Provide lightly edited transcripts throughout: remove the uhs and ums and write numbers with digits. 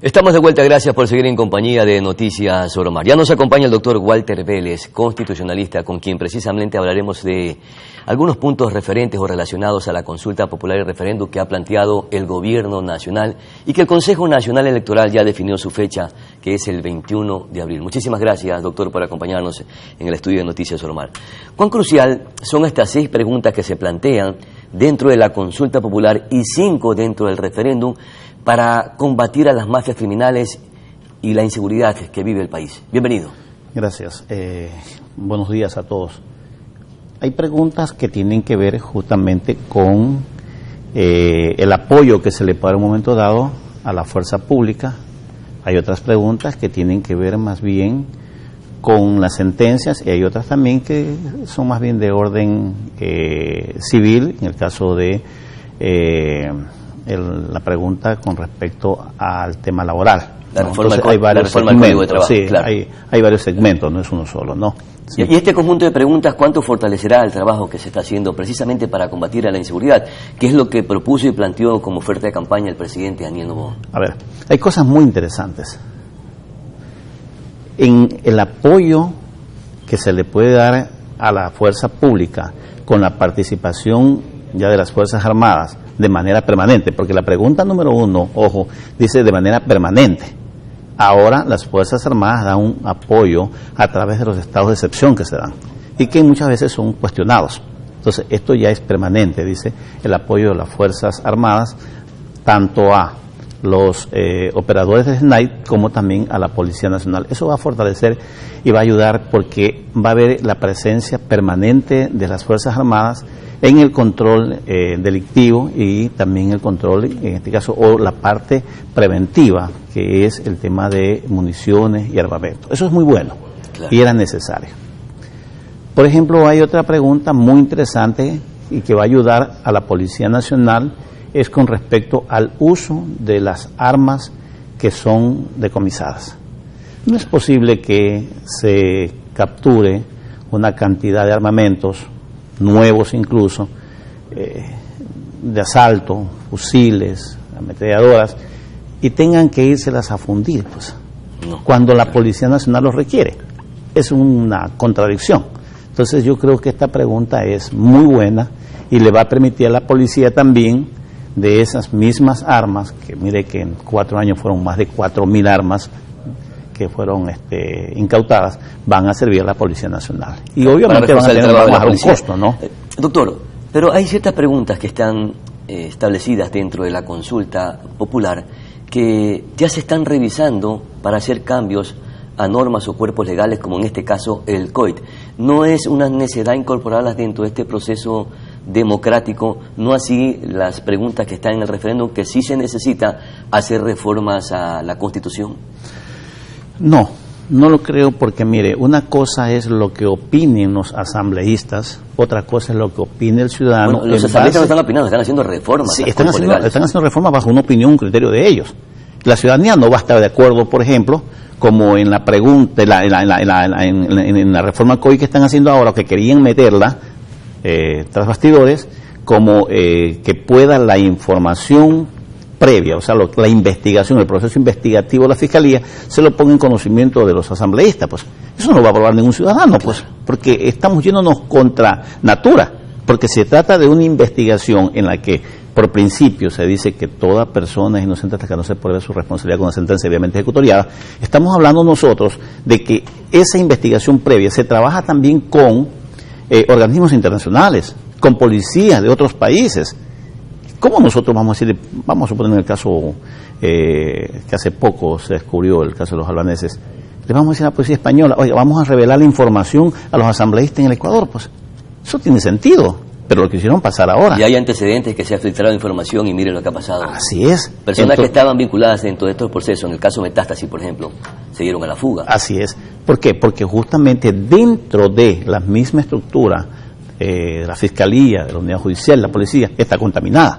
Estamos de vuelta, gracias por seguir en compañía de Noticias Oromar. Ya nos acompaña el doctor Walter Vélez, constitucionalista, con quien precisamente hablaremos de algunos puntos referentes o relacionados a la consulta popular y referéndum que ha planteado el gobierno nacional y que el Consejo Nacional Electoral ya definió su fecha, que es el 21 de abril. Muchísimas gracias, doctor, por acompañarnos en el estudio de Noticias Oromar. ¿Cuán crucial son estas 6 preguntas que se plantean dentro de la consulta popular y 5 dentro del referéndum para combatir a las mafias criminales y la inseguridad que vive el país? Bienvenido. Gracias. Buenos días a todos. Hay preguntas que tienen que ver justamente con el apoyo que se le puede dar en un momento dado a la fuerza pública. Hay otras preguntas que tienen que ver más bien con las sentencias y hay otras también que son más bien de orden civil, en el caso de la pregunta con respecto al tema laboral. La reforma, entonces, hay varios del Código de Trabajo. Sí, claro. hay varios segmentos, no es uno solo, ¿no? Sí. Y este conjunto de preguntas, ¿cuánto fortalecerá el trabajo que se está haciendo precisamente para combatir a la inseguridad? ¿Qué es lo que propuso y planteó como oferta de campaña el presidente Daniel Noboa? A ver, hay cosas muy interesantes. En el apoyo que se le puede dar a la fuerza pública con la participación ya de las Fuerzas Armadas de manera permanente, porque la pregunta número 1, ojo, dice de manera permanente. Ahora las Fuerzas Armadas dan un apoyo a través de los estados de excepción que se dan y que muchas veces son cuestionados. Entonces esto ya es permanente, dice el apoyo de las Fuerzas Armadas tanto a los operadores de SNAI como también a la Policía Nacional. Eso va a fortalecer y va a ayudar porque va a haber la presencia permanente de las Fuerzas Armadas en el control delictivo y también el control, en este caso, o la parte preventiva, que es el tema de municiones y armamento. Eso es muy bueno, claro, y era necesario. Por ejemplo, hay otra pregunta muy interesante y que va a ayudar a la Policía Nacional, es con respecto al uso de las armas que son decomisadas. No es posible que se capture una cantidad de armamentos nuevos incluso, de asalto, fusiles, ametralladoras, y tengan que írselas a fundir, pues, cuando la Policía Nacional los requiere. Es una contradicción. Entonces yo creo que esta pregunta es muy buena y le va a permitir a la policía también de esas mismas armas, que mire que en 4 años fueron más de 4.000 armas que fueron incautadas, van a servir a la Policía Nacional. Y obviamente van a tener un costo, ¿no? Doctor, pero hay ciertas preguntas que están establecidas dentro de la consulta popular que ya se están revisando para hacer cambios a normas o cuerpos legales, como en este caso el COIT. ¿No es una necesidad incorporarlas dentro de este proceso democrático, no así las preguntas que están en el referéndum, que sí se necesita hacer reformas a la Constitución? No, no lo creo porque, mire, una cosa es lo que opinen los asambleístas, otra cosa es lo que opine el ciudadano. Bueno, los asambleístas no están opinando, están haciendo reformas. Sí, están haciendo reformas bajo una opinión, un criterio de ellos. La ciudadanía no va a estar de acuerdo, por ejemplo, como en la pregunta, en la reforma COI que están haciendo ahora, que querían meterla tras bastidores, como que pueda la información previa, o sea, la investigación, el proceso investigativo de la Fiscalía, se lo ponga en conocimiento de los asambleístas, pues. Eso no va a aprobar ningún ciudadano, pues, porque estamos yéndonos contra natura, porque se trata de una investigación en la que, por principio, se dice que toda persona es inocente hasta que no se pruebe su responsabilidad con una sentencia debidamente ejecutoriada. Estamos hablando nosotros de que esa investigación previa se trabaja también con organismos internacionales, con policías de otros países. ¿Cómo nosotros vamos a decir, vamos a suponer en el caso que hace poco se descubrió, el caso de los albaneses, le vamos a decir a la policía española, oye, vamos a revelar la información a los asambleístas en el Ecuador? Pues eso tiene sentido, pero lo quisieron pasar ahora. Y hay antecedentes que se ha filtrado información y miren lo que ha pasado. Así es. Personas que estaban vinculadas dentro de estos procesos, en el caso Metástasis, por ejemplo, se dieron a la fuga. Así es. ¿Por qué? Porque justamente dentro de la misma estructura de la Fiscalía, de la Unidad Judicial, la Policía, está contaminada.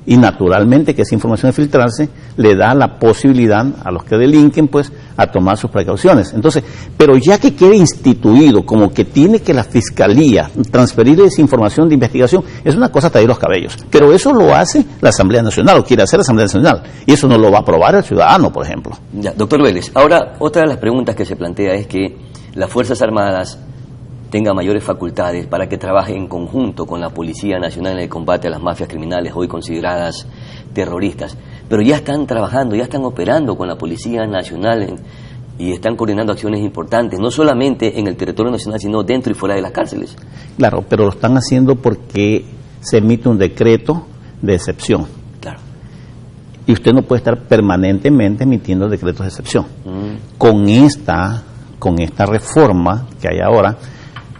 Y naturalmente que esa información de filtrarse le da la posibilidad a los que delinquen, pues, a tomar sus precauciones. Entonces, pero ya que quede instituido como que tiene que la Fiscalía transferir esa información de investigación, es una cosa traer los cabellos. Pero eso lo hace la Asamblea Nacional, o quiere hacer la Asamblea Nacional, y eso no lo va a aprobar el ciudadano, por ejemplo. Ya, doctor Vélez, ahora otra de las preguntas que se plantea es que las Fuerzas Armadas tengan mayores facultades para que trabaje en conjunto con la Policía Nacional en el combate a las mafias criminales hoy consideradas terroristas. Pero ya están trabajando, ya están operando con la Policía Nacional y están coordinando acciones importantes, no solamente en el territorio nacional, sino dentro y fuera de las cárceles. Claro, pero lo están haciendo porque se emite un decreto de excepción. Claro. Y usted no puede estar permanentemente emitiendo decretos de excepción. Con esta reforma que hay ahora,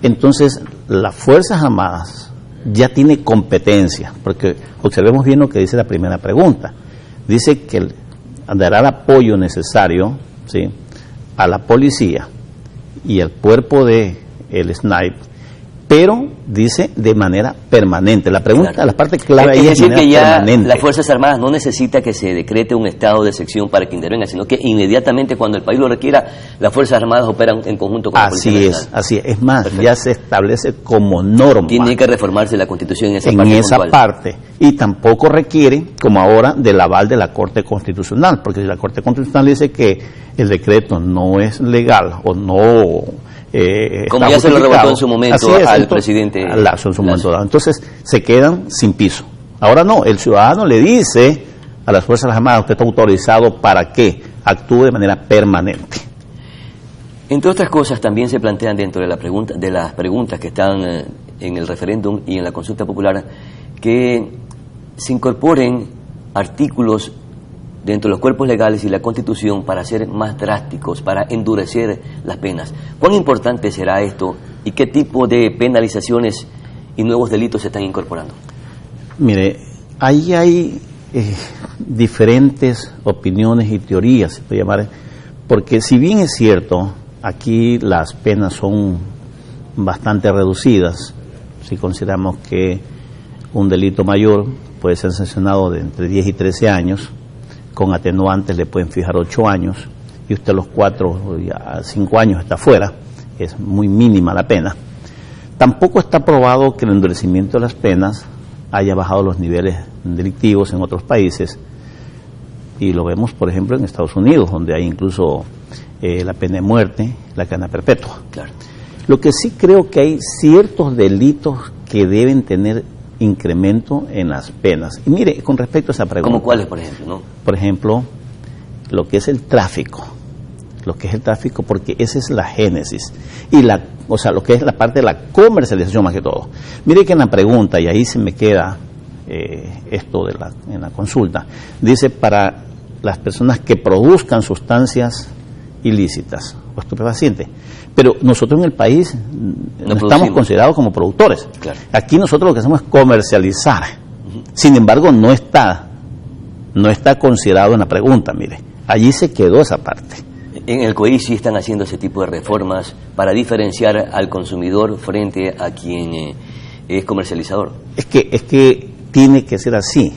entonces las Fuerzas Armadas ya tiene competencia, porque observemos bien lo que dice la primera pregunta. Dice que dará el apoyo necesario, ¿sí?, a la policía y al cuerpo de el SNAIP, pero dice de manera permanente. La pregunta, claro, la parte clave ahí es decir, que ya permanente. Las Fuerzas Armadas no necesita que se decrete un estado de excepción para que intervenga, sino que inmediatamente cuando el país lo requiera, las Fuerzas Armadas operan en conjunto con la Policía Nacional. Así es. Es más, perfecto, ya se establece como norma. Tiene que reformarse la Constitución en esa parte. Y tampoco requiere, como ahora, del aval de la Corte Constitucional, porque si la Corte Constitucional dice que el decreto no es legal o no... como ya se lo rebotó en su momento al presidente Lasso en su momento dado. Entonces se quedan sin piso. Ahora no, el ciudadano le dice a las Fuerzas Armadas: usted está autorizado para que actúe de manera permanente. Entre otras cosas, también se plantean dentro de las preguntas que están en el referéndum y en la consulta popular, que se incorporen artículos dentro de los cuerpos legales y la Constitución para ser más drásticos, para endurecer las penas. ¿Cuán importante será esto y qué tipo de penalizaciones y nuevos delitos se están incorporando? Mire, ahí hay diferentes opiniones y teorías, se puede llamar, porque si bien es cierto, aquí las penas son bastante reducidas, si consideramos que un delito mayor puede ser sancionado de entre 10 y 13 años, con atenuantes le pueden fijar 8 años, y usted a los 4 a 5 años está fuera, es muy mínima la pena. Tampoco está probado que el endurecimiento de las penas haya bajado los niveles delictivos en otros países, y lo vemos, por ejemplo, en Estados Unidos, donde hay incluso la pena de muerte, la cadena perpetua. Claro. Lo que sí creo que hay ciertos delitos que deben tener incremento en las penas. Y mire, con respecto a esa pregunta... ¿Cómo cuáles, por ejemplo? ¿No? Por ejemplo, lo que es el tráfico. Lo que es el tráfico, porque esa es la génesis. Y lo que es la parte de la comercialización más que todo. Mire que en la pregunta, y ahí se me queda esto en la consulta, dice para las personas que produzcan sustancias ilícitas o estupefacientes. Pero nosotros en el país no estamos considerados como productores. Claro. Aquí nosotros lo que hacemos es comercializar. Sin embargo, no está considerado en la pregunta, mire. Allí se quedó esa parte. En el COI sí están haciendo ese tipo de reformas para diferenciar al consumidor frente a quien es comercializador. Es que tiene que ser así,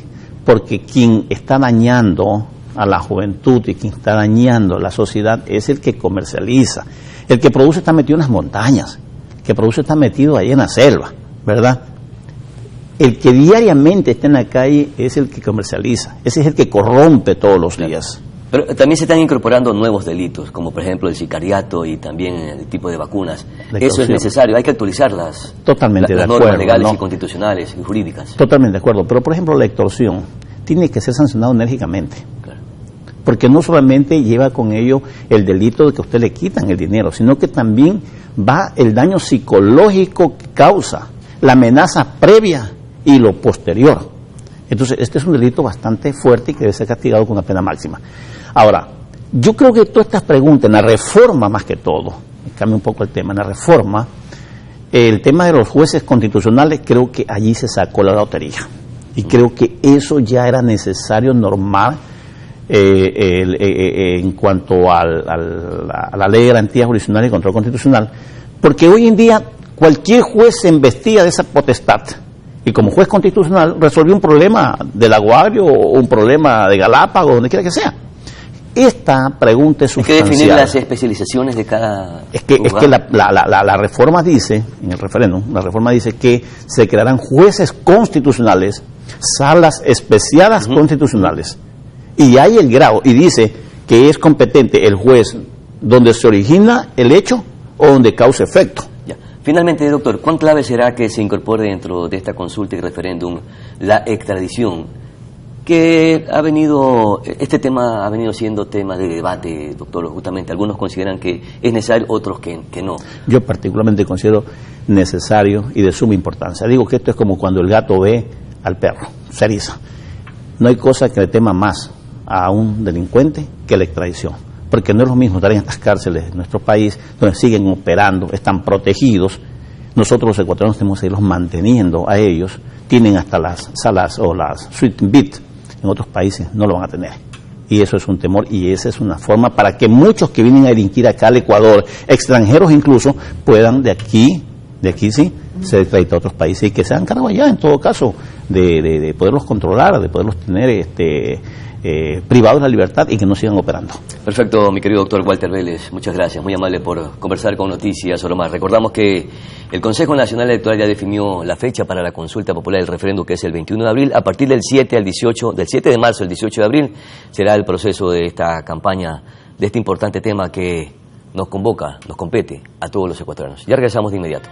porque quien está dañando a la juventud y quien está dañando a la sociedad es el que comercializa. El que produce está metido en las montañas, el que produce está metido ahí en la selva, ¿verdad? El que diariamente está en la calle es el que comercializa, ese es el que corrompe todos los días. Pero también se están incorporando nuevos delitos, como por ejemplo el sicariato y también el tipo de vacunas. Eso es necesario, hay que actualizar las normas legales, ¿no?, y constitucionales y jurídicas. Totalmente de acuerdo, pero por ejemplo la extorsión tiene que ser sancionado enérgicamente. Claro. Porque no solamente lleva con ello el delito de que a usted le quitan el dinero, sino que también va el daño psicológico que causa, la amenaza previa y lo posterior. Entonces, este es un delito bastante fuerte y que debe ser castigado con una pena máxima. Ahora, yo creo que todas estas preguntas, en la reforma más que todo, cambia un poco el tema, en la reforma, el tema de los jueces constitucionales, creo que allí se sacó la lotería. Y creo que eso ya era necesario normar en cuanto a la ley de garantía jurisdiccional y control constitucional, porque hoy en día cualquier juez se investiga de esa potestad. Y como juez constitucional resolvió un problema del Aguario o un problema de Galápagos, donde quiera que sea. esta pregunta es Hay que sustancial. definir las especializaciones de cada Es que lugar. la reforma dice, en el referéndum, la reforma dice que se crearán jueces constitucionales, salas especiales constitucionales, y hay el grado, y dice que es competente el juez donde se origina el hecho o donde causa efecto. Ya. Finalmente, doctor, ¿cuán clave será que se incorpore dentro de esta consulta y referéndum la extradición? Que este tema ha venido siendo tema de debate, doctor, justamente. Algunos consideran que es necesario, otros que no. Yo particularmente considero necesario y de suma importancia. Digo que esto es como cuando el gato ve al perro, se eriza. No hay cosa que le tema más a un delincuente que la extradición, porque no es lo mismo estar en estas cárceles de nuestro país, donde siguen operando, están protegidos. Nosotros los ecuatorianos tenemos que irlos manteniendo a ellos, tienen hasta las salas o las suite beat, en otros países no lo van a tener. Y eso es un temor, y esa es una forma para que muchos que vienen a delinquir acá al Ecuador, extranjeros incluso, puedan de aquí sí, ser extraditados a otros países y que sean cargos allá, en todo caso, de poderlos controlar, de poderlos tener privados de la libertad y que no sigan operando. Perfecto, mi querido doctor Walter Vélez, muchas gracias, muy amable por conversar con Noticias Oromar. Recordamos que el Consejo Nacional Electoral ya definió la fecha para la consulta popular del referéndum, que es el 21 de abril. A partir del 7 de marzo al 18 de abril será el proceso de esta campaña, de este importante tema que nos convoca, nos compete a todos los ecuatorianos. Ya regresamos de inmediato.